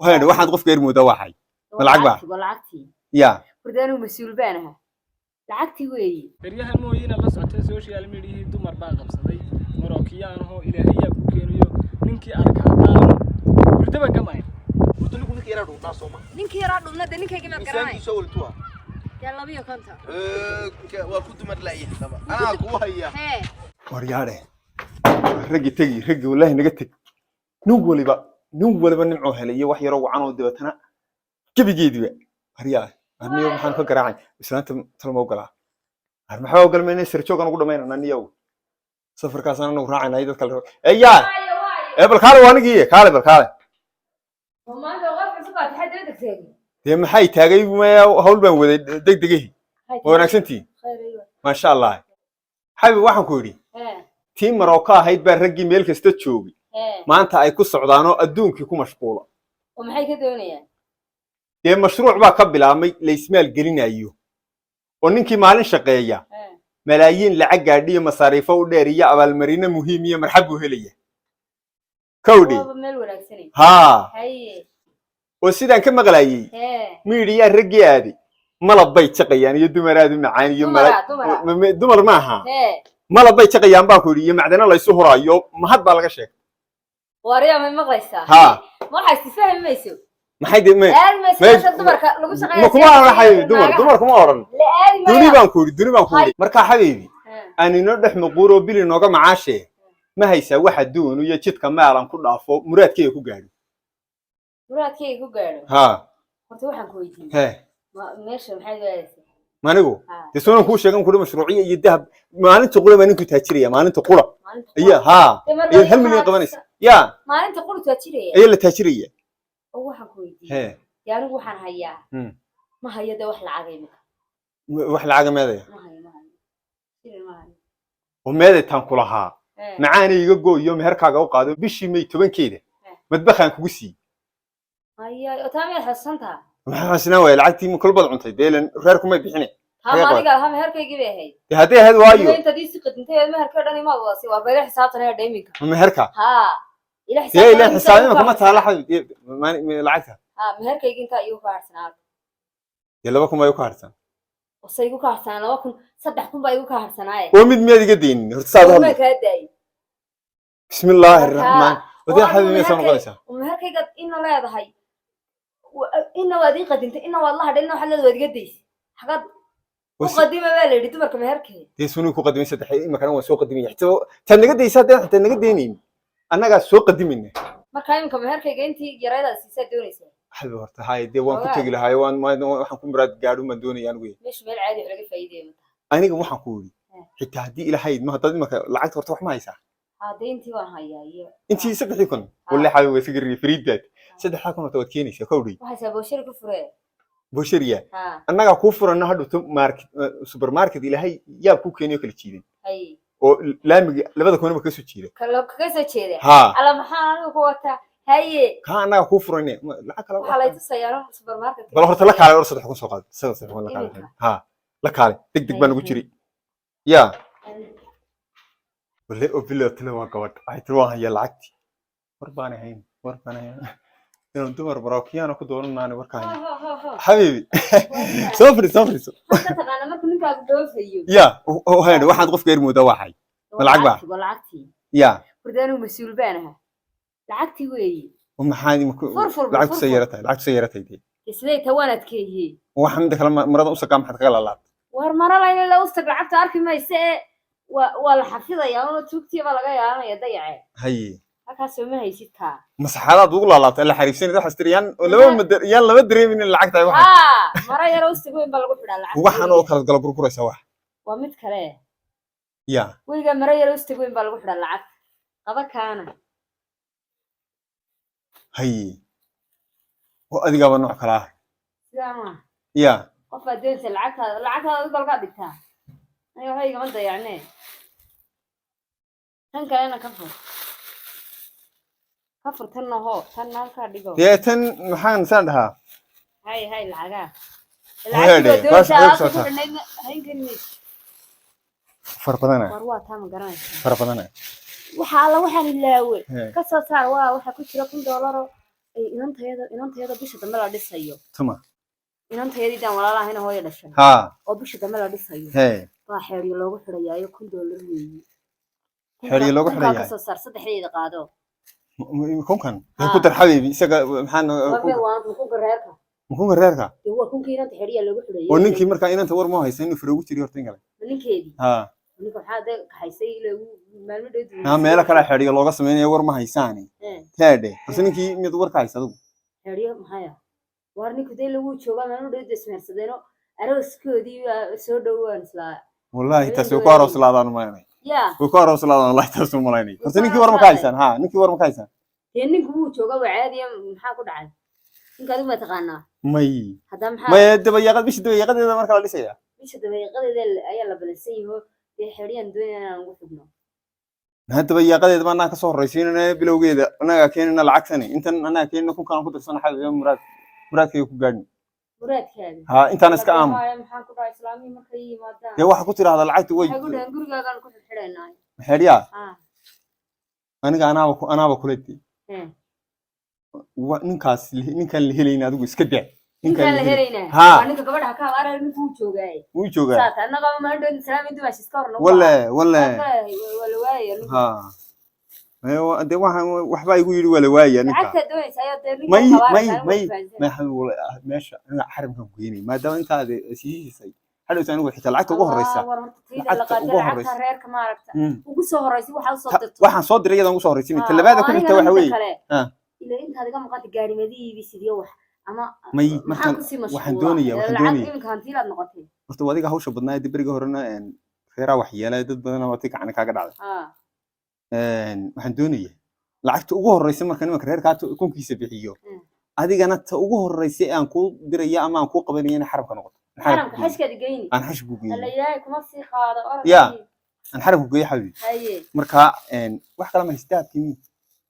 وهنا واحد قف غير مدوحي لعقتي يا وردانو مسؤول بانها لعقتي وي بريها المويين الله سعته سوشيال ميديا دمر بقى قبصدي مروكيان هو إلهية كوكينيو نينكي أركع دان وردبا كمان ودلكم نينكي يرادو ناسوما نينكي يرادو نده نينكي ما قراي إنسان سولتوها يلا بيو كنت وكنت مرلايه أنا كوهيا ورياله رجي تجي رجي والله نجتك نقولي بقى نمعو هليه وحي روعان ودبتنا كبي جيد هريا أنا يوم حان فكر عن بس أنت تلمو قلا هر محاو قال مني سرتشو كانوا قدوا مين أنا يوم سفر كاسان أنا وراعي نايد كله أيان بالخال وانا جيه كاله بالخال وما أنت وقفت سبعة حد ردك تاني يوم حي تاجي ما هول بين وذ دقيه وانا سنتي خير أيوة ما شاء الله حبيبي واحد كوري تيم مروكا هيد برجي ميلك استشوبي ما أنت أي قصة عضانو أدونك يكون مشغولة ومحي كدونية مشروع بقى قبل عمي ليسمال جرين أيوه وننكي مالين شقية ملايين لعق عادية مصاريفه وديرية على المرينة مهمة مرحبا هلية كودي ها وسيدان كم غلايي ميريا الرجال ملبي شقيان يدمر هذا معاني دمر معها ملبي شقيان باكوري معدنا الله يسهر أيوه ما حد بالغ شيء واريا من مغلسة ها ما حيستفهم ميسو ما حد ما كم أنا حبيبي دمر كم أورن دوني بانكوري مركا حبيبي أنا نردح مقورو بيلي نوقع معاشه ما هيسا واحد دون ويا جد كمالا كل عفو مراد كي يكون قاعد ها قلت وحن كويتي ها ماشي محل ما نقول تسوون كوش يقوم كل مشروعية يدها ما أنت تقول ما نكون تهجرية ما أنت تقول هي ها هي هم اللي قبنيس يا ما أنت تقول تهجرية هي اللي تهجرية وحن كويتي ها يعني وحن هيا ما هي ده وحل عقيمة وحل عقيمة هذا ما هي وماذا تنقلها معاني يجو يوم هركا جو قادم بشي ميتوبن كده متبخن كوسي هيا وتامي حسنتها ما سنوي العتي من كل بضع عنتي ديلن غيركم ما بيحني ها ما قال هم هركا يجيبه هي هذه وايو انت دي سقط انت ما هركا داني ما واسي وبغير حسابنا دايمك ما هركا ها الى حسابي ما تهلا حبيبي ما لعتها ها ما هركا يجي انت ايو كارسنال يلا بكم ايو كارسن وسيغو كارسنال وكن صدحكم بايو كارسناي ومد ميد قدين هرتساد ما كداي بسم الله الرحمن ودي حبيبي سما قلسا وما هركا قد ان لهدهي إنه ودي قدمت إنه والله ده إنه حلل ودي قديش حاجات مقدمة بالي تمرك مهركي تسوني كو قدمي سدحي ما كانوا سوق قدمي حتى تنقدي ساد حتى نقدينين انا قاعد سوق قدمينه ما كان يمكن مهركي انتي جرايدا سيسا دونيسا حلو هرت هاي دي وان ku tagi lahay waan waxaan ku muraad gaadho ma doonayaan weey meesh meel caadi laga faa'iideeyo aniga waxaan ku wiri xitaa hadii ilaahay ma hadad imaka lacagta horta wax ma haysaa hadeyntii waan hayaa iyo intii saddexdii kun wallahi xawi way fikri fariidad saddexda kun oo keenaysa kowdii waxa sabooshir ku furee boshiriya annaga ku furana hadhuto market supermarket ilaahay yaa ku keenayo kala jiiday hay oo laamiga labada kun ma ka soo jiiday ka soo jeeday ha ala maxaa anigu ku wata haye ka annaga ku furane lacag kala waxa la tusayaan supermarket bal horta la kaalay saddex kun soo qaad saddex kun la kaalay ha la kaalay degdeg baan ugu jiri ya wala oo bilaatna waa gabadh ay tirwaa haya lacagti warbaan ahayn inuu dumar barookiyaan ku doonanaani warkaan حبيبي سافري انت تقانا marka ninka doofayo يا وهنا waxaad qof geer muuda waxay lacagti يا wardanu mas'uul baanaha lacagti weey ومحادي lacagtu sayartay dii islee tawanadkeeyay waxaan mid kale marada u saqam xad kala laab war marala in la ustag lacagta arki mayse waa la xafidayaa oo tuugtiba laga yaanaya dayacay hay halkaas ma haysitaa masaxadaad ugu laalaabtay la xariifsan wax astiriyaan oo laba dareemin lacagta ay waxa mara yar ustag weyn baa lagu xidhaa lacag waxaan oo kala galab kurkuraysa wax waa mid kale ya weyga mara yar ustag weyn baa lagu xidhaa lacag qaba kaana hay oo adiga baa nooc kala sidaama ya qof adeenta lacagta dalka dhigtaa ay waxay igama dayacnee tan kalena ka fur tan oo tan halka dhigo deetan maxaan san dhahaa hay lacaga lacagta bas hay gani farqadana war waa tam garanay farqadana waxa la waxaan ilaawe ka soo saar waa waxa ku jira $1 inantayada bisha dambe la dhisayo tuma inantayadii daan walaalahayna hooyo dhashay ha oo bisha dambe la dhisayo he baa xeeriyo loogu xidhayaayo $1 weeye xeeriyo loogu xidhayaa kasoo saar saddexdeeda qaado kunkan ku dar xabiibi isaga maxaan waan kunka reerka kunka reerka waa kunkii inanta xeeriya loogu xidhayay oo ninkii markaa inanta war ma haysan inuu faroogu jiri horta ingale ninkeedii ha ninka waxaa de kaxaysay ilaa maalmo dheed ha meelo kale xeeriyo looga sameeyo war ma haysaani taade horta ninkii mid war ka haysado xeeriyo maxaya war ninku de lagu jooga maalmo dheed ismeersadeeno arooskoodii soo dhawaan isla wallahi taas oo ku arooslaadaan ma aanay ya oo ku arooslaadaan wallahi taas oo malaynay horta ninkii war ma ka haysan ha ninkii war ma ka haysan ninku wuu jooga waa caadi maxaa ku dhacay ninka adigu ma taqaanaa may hadda maxaa may dabayaqad bishi dabayaqadeeda marka la dhisaya bisha dabayaqadeeda ayaa la balansan yahay dee xeeriyan doonayaan aan ugu xubno ma dabayaqadeeda ma anaa ka soo horeysiinana bilowgeeda anaga keenana lacagtani intan anaga keenana kun kan ku dirsan xaqiiqo muraadkay ku gaadhin muraadkaaga ha intaan iska aam maxaa ku dhacay islaamiyi markay yimaadaan dee waxa ku tiraahdaa lacagta way waxay ku dhahan gurigaagaan ku xidhxidhaynaa xeeriya ah aniga anaaba kuleeti ninkan la helayna adigu iska daa ninkan la helaynaa ha waa ninka gabadha ka abaara ninku uu joogaay wuu joogaa saata annaga ma dhoon islaamiyi dumash iska horna wala wala waaya ha de waxba igu yiri wala waaya ninka lacagta doonaysa ayaa dee ninka may meesha ina xarimkan ku yeenay maadaama inta aad siisay hadhow anigu xitaa lacagta ugu horeysa lacagta reerka ma aragta ugu soo horeysay waxa soo dirto waxaan soo diray iyadoo ugu soo horeysin talabaada ku xigta waxa weeye ila inta adiga maqaad gaarimadii sidii wax ama may markaan waxaan doonayaa iminka hantiilaad noqotay horta wadiga hawsha badnaa ee bariga horena reeraa wax yeelay dad badan oo gacan kaaga dhacday waxaan doonayaa lacagta ugu horeysa marka nimanka reerka kunkiisa bixiyo adigana ta ugu horeysa aan ku diraya ama aan ku qabanaya in xarabka noqoto xarabka xashkada geeyni aan xash ku geeyay alla ilaahay kuma sii qaado ya aan xarabka geeyay xabiib haye marka wax kala ma histaabkii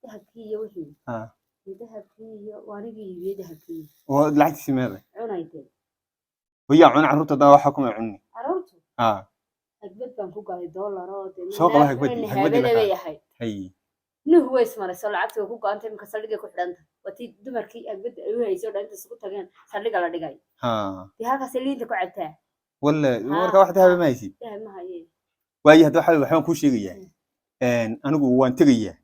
dahabkii wixii dahabkii waanigii dahabkii oo lacagtiisa meeday cunaytay ويا عن عروت ده وحكم عني عروت هكبت بانكو قاعد $1 oo soo qala hagbaday hay nuhu way ismaray soo lacagta ku go'antay marka saldhiga ku xidhanta wati dumarkii agbad ay u hayso dhaanta isku tageen saldhiga la dhigay tii halkaas liinta ku cabtaa wala marka wax dahab ma haysid ma haye waayi hadda waxaan ku sheegayaa anigu waan tagayaa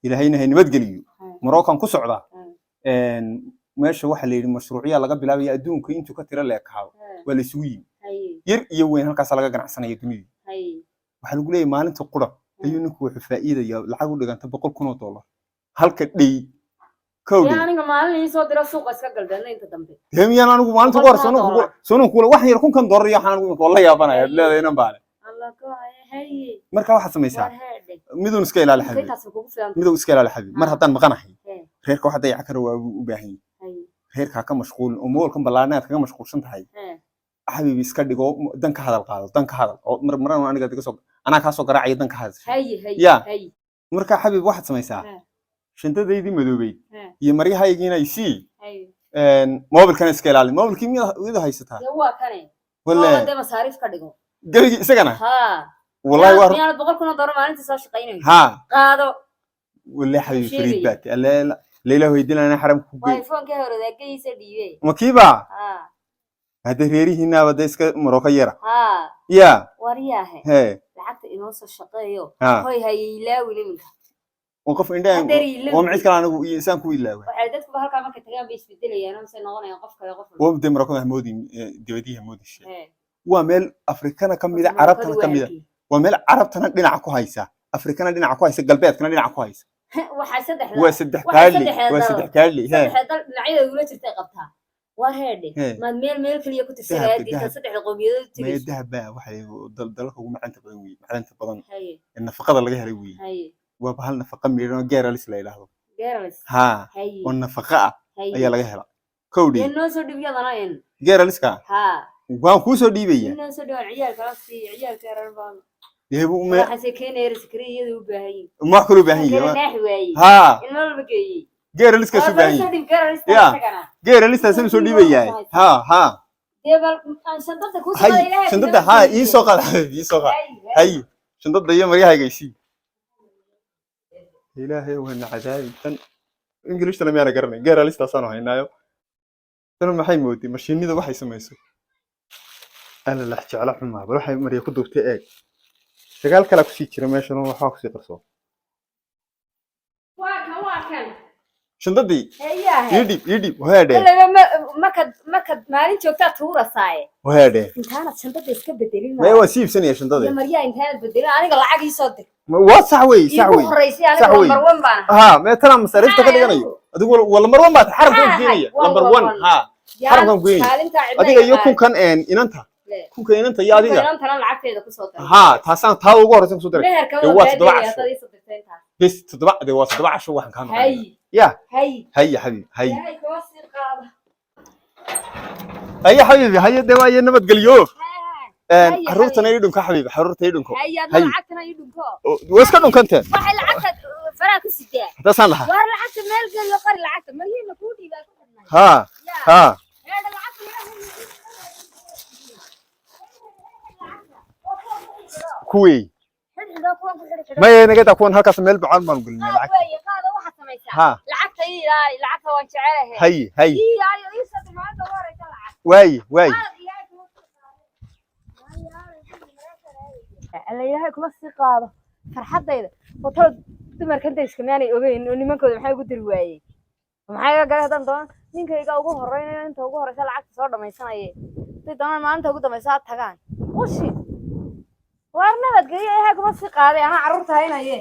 ilaahayna hay nabad geliyo marookan ku socda meesha waxa la yiri mashruuciya laga bilaabay adduunka intuu ka tira leekaado wala isugu yimi yar iyo weyn halkaas laga ganacsanayo dunida waxa lagu leeyahay maalinta qura ayuu ninku wuxuu faa'iidayaa lacag u dhiganta $100,000 halka dhay kowdi aniga maalin soo diro suuqa iska galbeena inta dambe deemiyaan anigu maalinta qura soo kula wax yar $1,000 iyo waxaan ugu wala yaabanayaa leedahay baale Allah ka haye marka waxa sameeysaa midun iska ilaali xabib midun iska ilaali xabib mar haddaan maqanahay reerka waxa dayac kara waa u baahan yahay reerka ka mashquul oo moolkan balaanaad kaga mashquulsan tahay حبيبي اسكدي جو دنك هذا القاضي دنك هذا مرة أنا قاعد أقول أنا كاسو قراعي دنك هذا هي مركا حبيبي واحد سميسا شنت دي مدوبي يمري هاي جينا يسي موبل كان اسكيل على موبل كيميا وإذا هاي ستها هو كان ولا ده مصاريف كدقو قال سجنا ها والله وار يعني بقول كنا ضرب ما أنت ساش قيني ها قادو ولا حبيبي فريد بات لا ليلة ويدنا أنا حرم كوبي وايفون كهرو ده كي يسدي مكيبا هذا ريري هنا بده اسك مروكا يرا يا ورياه هي لعقت إنه شقيو هاي لا ولمك وقف عندنا ومعيد كلا أنا إنسان كوي لا وعدتك بهالك ما كنت جاب بيش بدلي أنا مثلا نغني يقف كلا يقف وبدي مروكا همودي دودي همودي الشيء ومال أفريقيا كم إذا عربتنا كم إذا ومال عربتنا دينا عكو هايسا أفريقيا دينا عكو هايسا قلبيات كنا دينا عكو هايسا وسدح كارلي هذا العيد يقولون ترتقبتها وهذه ما ميل كليه كنت سرادي تصدح القوميات ما يدهب بقى waxay dalka ugu macanta badan weey macanta badan nafaqada laga helay weey waa bahal nafaqa miirano geeralis la ilaahdo geeralis ha oo nafaqa ayaa laga helaa kowdi inoo soo dhibiyadana in geeraliska ha waan ku soo dhiibaya inoo soo dhawaan ciyaalkaasi ciyaalka yaraan deebu ma waxa seekeenay riskriyada u baahan ma kulu baahan yahay ha inoo la geeyay geeraliska soo baahan غير لسه سامي سو ديبيا ها ديبل شنطتك كوسو الهي شنطتها ها يسوق هي شنطتها يا مريها جيسي الهي وهن عذاب English tana miyana garanay gaar lista sano haynaayo tan maxay moodi mashiinida waxay samayso ana la jecla xumaa bal waxay mariyo ku duubtay eeg dagaal kala ku sii jira meeshan waxa ku sii qarso waa kan shandadii hayahay idib waade marka maalin joogtaa tuurasaaye waade intaanad shandada iska bedelin ma waa siibsanaya shandada maryaa intaanad bedelin aniga lacag ii soo dir waa sax way horeysay aniga number 1 baan ha ma tana masarifta ka dhiganayo adigu wala mar walba xarabka geenaya number 1 ha xarabka geenaya adiga iyo kunkan inanta kunka inanta iyo adiga inanta lacagteeda ku soo diray ha taasaan taa ugu horeysan ku soo diray waa 7 بس تطبع ده واسطة تطبع شو واحد كان يا هي حبيبي هي هي حبيبي هي دواء ينمت قليو حرورتنا يدونك حبيبي حرورتنا يدونك هي لعبتنا يدونك واسكتهم كنت waxay lacagta faraak sidee taasaan lahaa war lacagta meel galiyo qar lacagta maliyana ku dhiibay ku xidhnay ha kuwii ما ينقطع كون هكذا ميل بعان ما نقول لعك هذا واحد سميتها لعكت لعكت وان شعرها هي يصد معك ورا طلعت واي alla yahay kuma sii qaado farxadayda foto dumarka inta iskamaanay ogeyn oo nimankooda maxay ugu diri waayay maxay ga garan doon ninkayga ugu horeeyay inta ugu horeysa lacagta soo dhamaysanayay si doonaan maalinta ugu dambaysa tagaan ushi warna badgay yahay kuma sii qaaday ana carruurta haynaye